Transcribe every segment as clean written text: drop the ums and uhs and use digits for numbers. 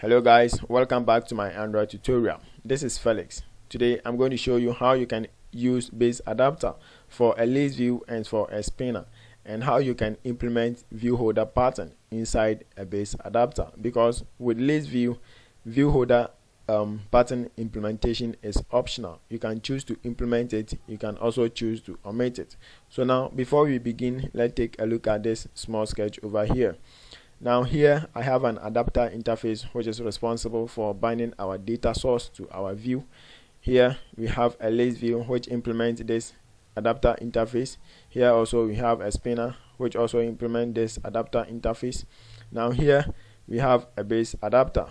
Hello guys, welcome back to my Android tutorial. This is Felix. Today I'm going to show you how you can use BaseAdapter for a Listview and for a Spinner, and how you can implement ViewHolder pattern inside a BaseAdapter, because with Listview, ViewHolder pattern implementation is optional. You can choose to implement it, you can also choose to omit it. So now before we begin, let's take a look at this small sketch over here. Now here I have an adapter interface which is responsible for binding our data source to our view. Here we have a Listview which implements this adapter interface. Here also we have a Spinner which also implements this adapter interface. Now here we have a BaseAdapter,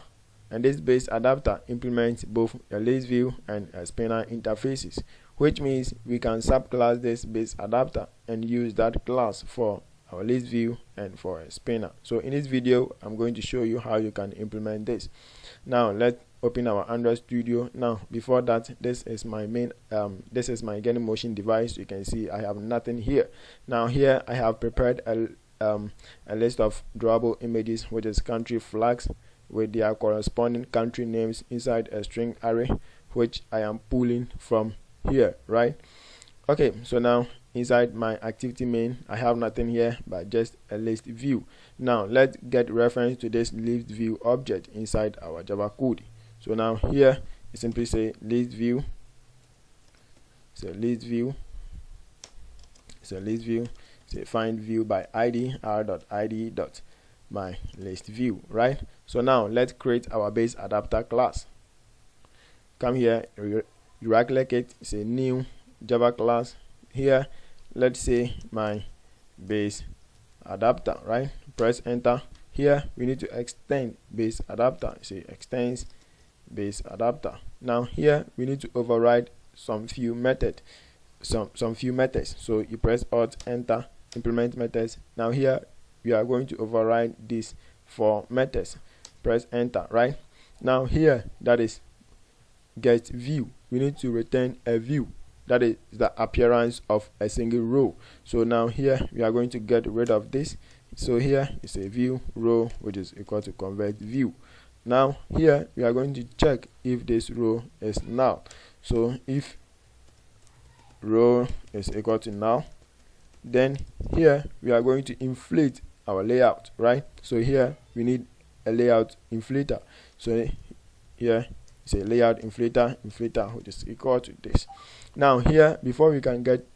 and this BaseAdapter implements both a Listview and a Spinner interfaces, which means we can subclass this BaseAdapter and use that class for our Listview and for a Spinner. So in this video I'm going to show you how you can implement this. Now let's open our Android Studio. Now before that, this is my main this is my Getting Motion device. You can see I have nothing here. Now here I have prepared a list of drawable images, which is country flags with their corresponding country names inside a string array, which I am pulling from here, right? Okay, so now inside my activity main I have nothing here but just a list view. Now let's get reference to this list view object inside our Java code. So now here you simply say list view, say find view by id r.id my list view, right? So now let's create our BaseAdapter class. Come here, you right click it, say new Java class. Here let's say my BaseAdapter, right? Press enter. Here we need to extend BaseAdapter, say extends BaseAdapter. Now here we need to override some few methods. So you press alt enter, implement methods. Now here we are going to override these 4 methods. Press enter, right? Now here, that is get view, we need to return a view, that is the appearance of a single row. So now here we are going to get rid of this. So here is a view row, which is equal to convert view. Now here we are going to check if this row is null. So if row is equal to null, then here we are going to inflate our layout, right? So here we need a layout inflator. So here is a layout inflator, which is equal to this. Now here, before we can get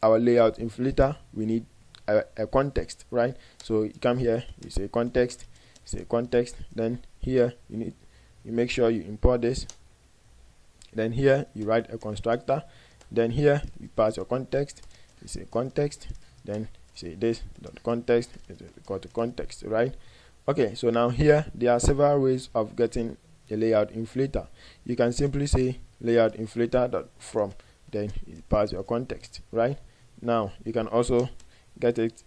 our layout inflator, we need a context, right? So you come here, you say context, then here you make sure you import this. Then here you write a constructor. Then here you pass your context, you say context, then say this dot context is equal to context, right? Okay, so now here there are several ways of getting a layout inflator. You can simply say layout inflator dot from, then you pass your context, right? Now you can also get it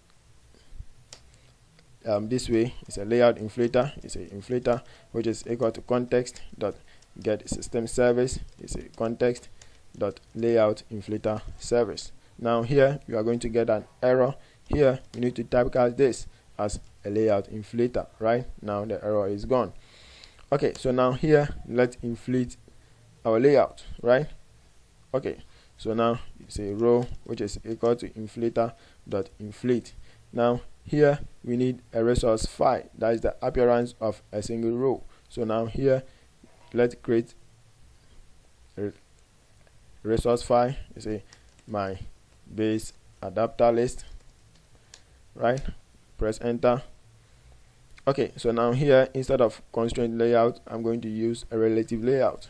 this way. It's a layout inflator, it's a inflator which is equal to context dot get system service, it's a context dot layout inflator service. Now here you are going to get an error. Here you need to typecast this as a layout inflator, right? Now the error is gone. Okay, so now here let's inflate our layout, right? Okay, so now it's a row which is equal to inflator dot inflate. Now here we need a resource file, that is the appearance of a single row. So now here let's create a resource file. You say my BaseAdapter list, right? Press enter. Okay, so now here instead of constraint layout, I'm going to use a relative layout.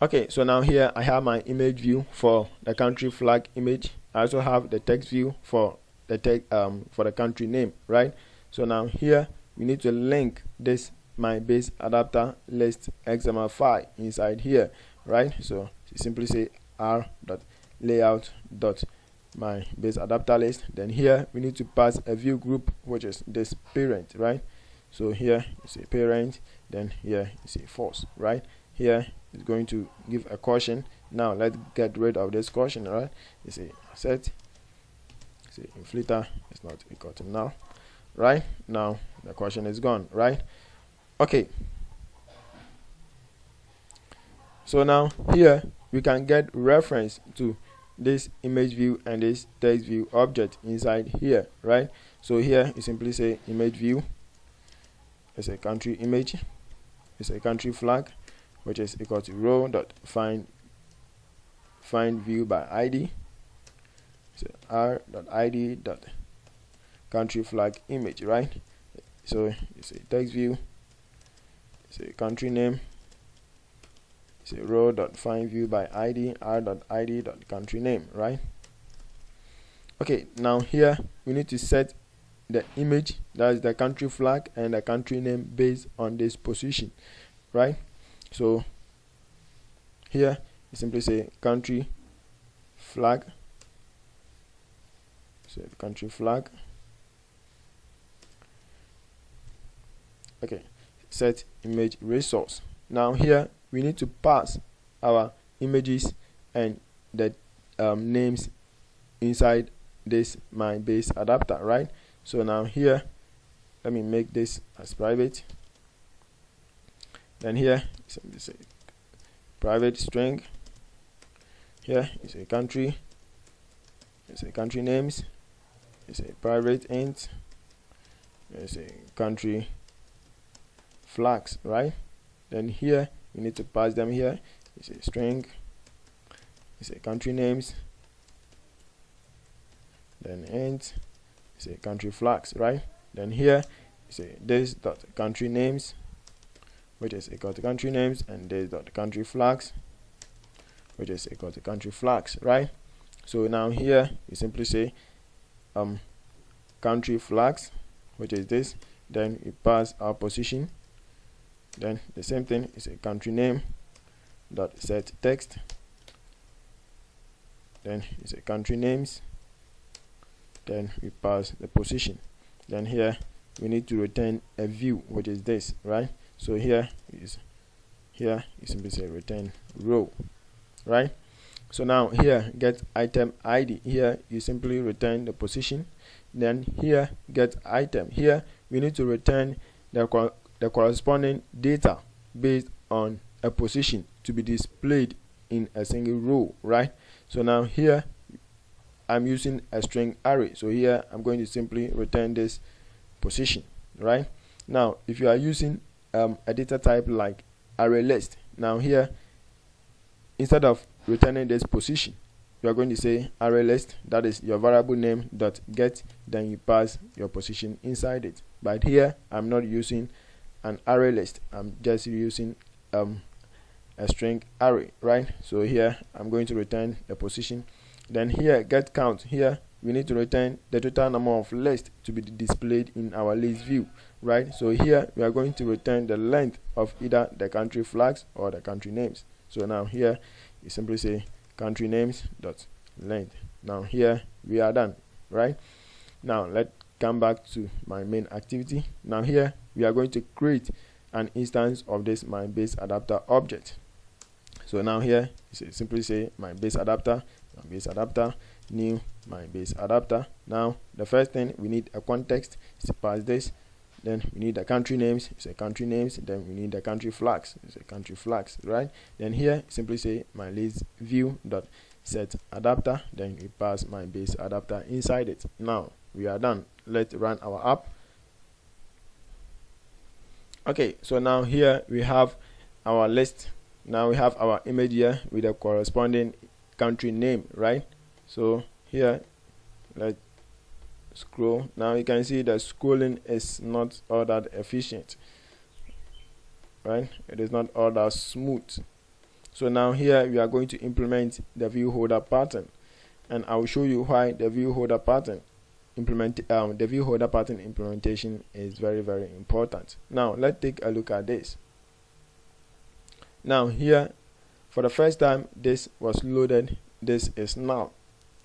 Okay, so now here I have my image view for the country flag image. I also have the text view for the for the country name, right? So now here we need to link this my BaseAdapter list XML file inside here, right? So you simply say r.layout dot my BaseAdapter list. Then here we need to pass a view group, which is this parent, right? So here you say parent, then here you say false, right? Here it's going to give a caution. Now let's get rid of this caution, right? You say set, say inflator is not equal to null, right? Now the caution is gone, right? Okay, so now here we can get reference to this image view and this text view object inside here, right? So here you simply say image view is a country image, is a country flag, which is equal to row dot find view by ID, so r.id dot country flag image, right? So it's a text view, it's a country name, it's a row dot find view by ID, r.id dot country name, right? Okay, now here we need to set the image, that is the country flag, and the country name based on this position, right? So here you simply say country flag, so country flag. Okay, set image resource. Now here we need to pass our images and the names inside this my base adapter, right? So now here let me make this as private, then here simply say private string, here is a country, it's a country names, it's a private int, it's a country flags, right? Then here we need to pass them. Here it's a string, it's a country names, then int, it's a country flags, right? Then here it's a this dot country names, which is equal to country names, and this dot country flags, which is equal to country flags, right? So now here you simply say country flags, which is this, then we pass our position, then the same thing is a country name dot set text, then it's a country names, then we pass the position. Then here we need to return a view, which is this, right? So here you simply say return row, right? So now here get item ID, here you simply return the position. Then here get item, here we need to return the corresponding data based on a position to be displayed in a single row, right? So now here I'm using a string array, so here I'm going to simply return this position, right? Now if you are using a data type like array list, now here instead of returning this position, you are going to say array list, that is your variable name dot get, then you pass your position inside it. But here I'm not using an array list, I'm just using a string array, right? So here I'm going to return the position. Then here get count, here we need to return the total number of lists to be displayed in our list view, right? So here we are going to return the length of either the country flags or the country names. So now here you simply say country names dot length. Now here we are done, right? Now let's come back to my main activity. Now here we are going to create an instance of this my base adapter object. So now here you simply say my base adapter new my base adapter. Now the first thing we need a context is to pass this, then we need the country names, it's a country names, then we need the country flags, it's a country flags, right? Then here simply say my list view dot set adapter, then we pass my base adapter inside it. Now we are done. Let's run our app. Okay, so now here we have our list. Now we have our image here with the corresponding country name, right? So here let's scroll. Now you can see the scrolling is not all that efficient, right? It is not all that smooth. So now here we are going to implement the ViewHolder pattern, and I will show you why the ViewHolder pattern implementation is very, very important. Now let's take a look at this. Now here for the first time this was loaded, this is null,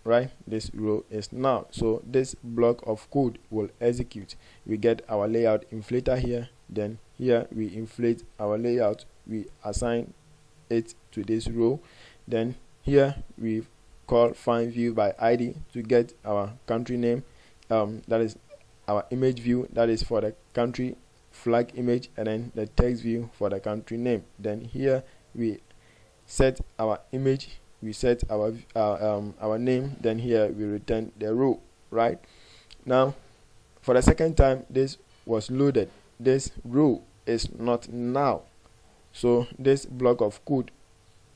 right? This row is null, so this block of code will execute. We get our layout inflator here, then here we inflate our layout, we assign it to this row, then here we call find view by ID to get our country name, that is our image view, that is for the country flag image, and then the text view for the country name. Then here we set our image, we set our name, then here we return the row. Right now, for the second time this was loaded, this row is not null, so this block of code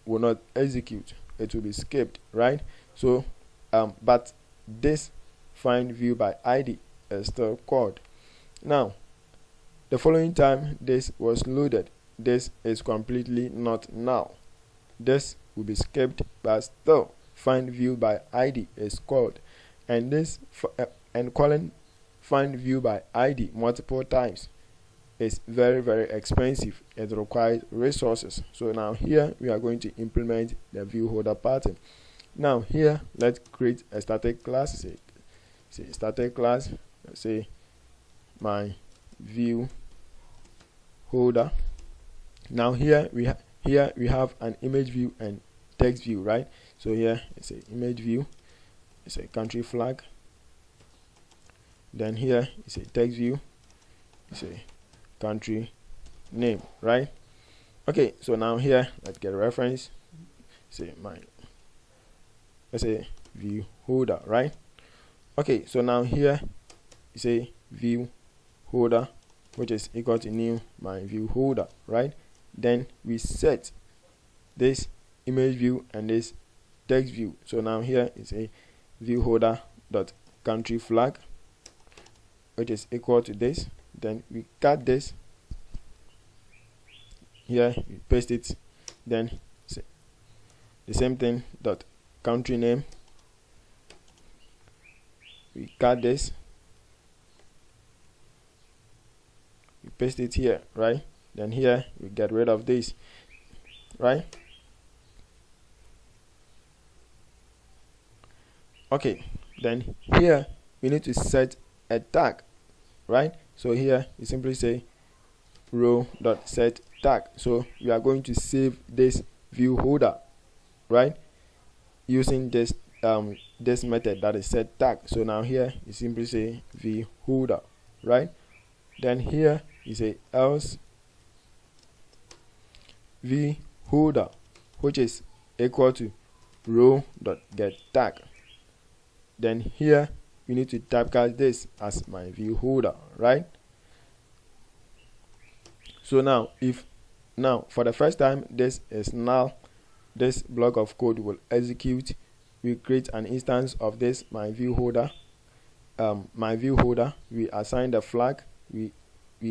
will not execute, it will be skipped. Right, so but this find view by ID is still called. Now the following time this was loaded, this is completely not null, this will be skipped, but still find view by ID is called. And this and calling find view by ID multiple times is very expensive. It requires resources. So now here we are going to implement the view holder pattern. Now here let's create a static class. Say static class, let's say my view holder. Now here we have an image view and text view, right? So here it's a image view, it's a country flag, then here it's a text view, it's a country name, right? Okay, so now here let's get a reference, say let's say view holder, right? Okay, so now here you say view holder, which is equal to new my view holder, right? Then we set this image view and this text view. So now here is a view holder dot country flag, which is equal to this. Then we cut this here, we paste it, then the same thing dot country name, we cut this, we paste it here, right? Then here we get rid of this, right? Okay, then here we need to set a tag, right? So here you simply say row dot set tag. So we are going to save this view holder, right, using this this method that is set tag. So now here you simply say view holder, right? Then here you say else view holder, which is equal to row dot get tag. Then here you need to typecast this as my view holder, right? So now for the first time this is null, this block of code will execute. We create an instance of this my view holder, we assign the flag, we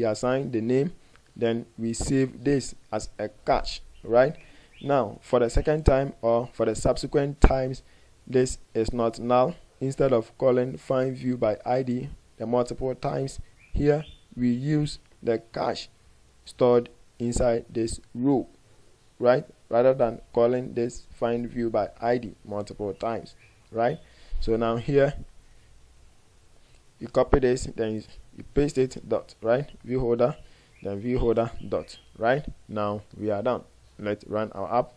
assign the name, then we save this as a cache, right? Now for the second time or for the subsequent times this is not null. Instead of calling find view by ID the multiple times, here we use the cache stored inside this row, right, rather than calling this find view by ID multiple times, right? So now here you copy this, then you paste it dot, right, view holder, then view holder dot, right? Now we are done. Let's run our app.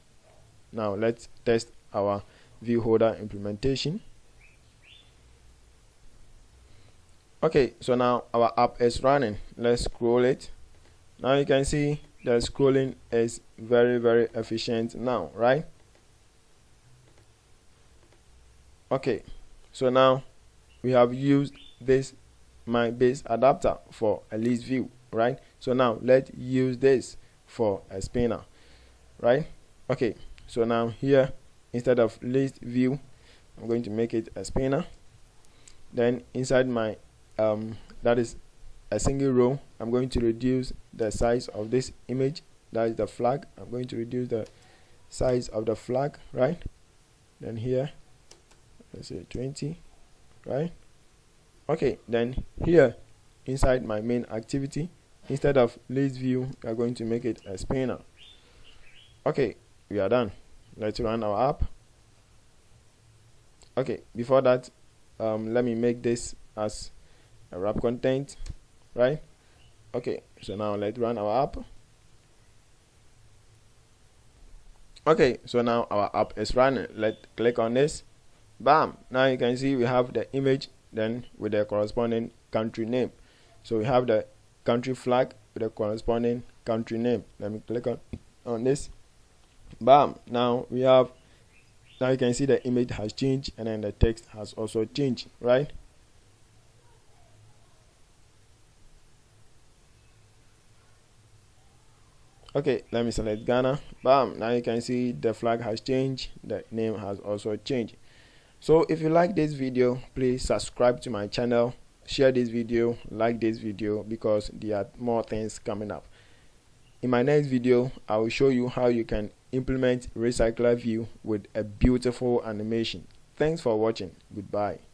Now let's test our view holder implementation. Okay, so now our app is running. Let's scroll it. Now you can see the scrolling is very efficient now, right? Okay, so now we have used this my base adapter for a list view, right? So now let's use this for a spinner, right? Okay, so now here instead of list view, I'm going to make it a spinner. Then inside my that is a single row, I'm going to reduce the size of this image, that is the flag. I'm going to reduce the size of the flag, right? Then here let's say 20, right? Okay, then here inside my main activity, instead of list view, we are going to make it a spinner. Okay, we are done. Let's run our app. Okay, before that let me make this as a wrap content, right? Okay, so now let's run our app. Okay, so now our app is running. Let's click on this. Bam! Now you can see we have the image, then with the corresponding country name. So we have the country flag with a corresponding country name. Let me click on this. Bam. Now you can see the image has changed and then the text has also changed, right? Okay, let me select Ghana. Bam. Now you can see the flag has changed, the name has also changed. So if you like this video, please subscribe to my channel, share this video, like this video, because there are more things coming up. In my next video, I will show you how you can implement recycler view with a beautiful animation. Thanks for watching. Goodbye.